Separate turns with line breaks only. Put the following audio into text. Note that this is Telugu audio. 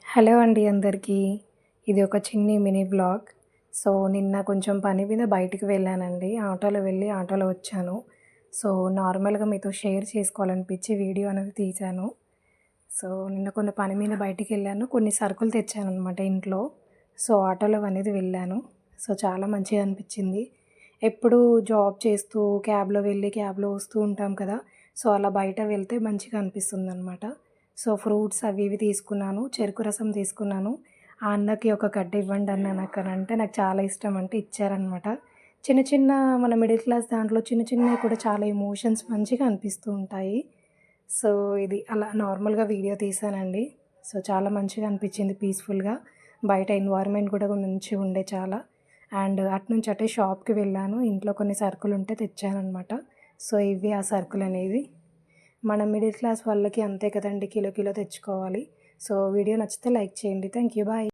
హలో అండి అందరికీ. ఇది ఒక చిన్ని మినీ వ్లాగ్. సో, నిన్న కొంచెం పని మీద బయటికి వెళ్ళానండి. ఆటోలో వెళ్ళి ఆటోలో వచ్చాను. సో, నార్మల్‌గా మీతో షేర్ చేసుకోవాలనిపించి వీడియో అనేది తీశాను. సో, నిన్న కొన్ని పని మీద బయటికెళ్ళాను. కొన్ని సరుకులు తెచ్చాననమాట ఇంట్లో. సో, ఆటోలో అనేది వెళ్ళాను. సో, చాలా మంచిగా అనిపించింది. ఎప్పుడూ జాబ్ చేస్తూ క్యాబ్‌లో వెళ్ళి క్యాబ్‌లో వస్తూ ఉంటాం కదా! సో, అలా బయట వెళ్తే మంచిగా అనిపిస్తుందనమాట. సో, ఫ్రూట్స్ అవి ఇవి తీసుకున్నాను. చెరుకు రసం తీసుకున్నాను. ఆ అన్నకి ఒక గడ్డ ఇవ్వండి అన్న నాకనంటే నాకు చాలా ఇష్టం అంటే ఇచ్చారనమాట. చిన్న చిన్న మన మిడిల్ క్లాస్ దాంట్లో చిన్న చిన్నవి కూడా చాలా ఎమోషన్స్ మంచిగా అనిపిస్తూ ఉంటాయి. సో, ఇది అలా నార్మల్‌గా వీడియో తీశానండి. సో, చాలా మంచిగా అనిపించింది పీస్‌ఫుల్‌గా. బయట ఎన్వైర్న్‌మెంట్ కూడా మంచిగా ఉండే చాలా. అండ్ అటునుంచి అటే షాప్‌కి వెళ్ళాను. ఇంట్లో కొన్ని సరుకులుంటే తెచ్చాననమాట. సో, ఇవి ఆ సరుకులనేవి. మన మిడిల్ క్లాస్ వాళ్ళకి అంతే కదండీ! కిలో కిలో తెచ్చుకోవాలి. సో, వీడియో నచ్చితే లైక్ చేయండి. Thank you. బాయ్.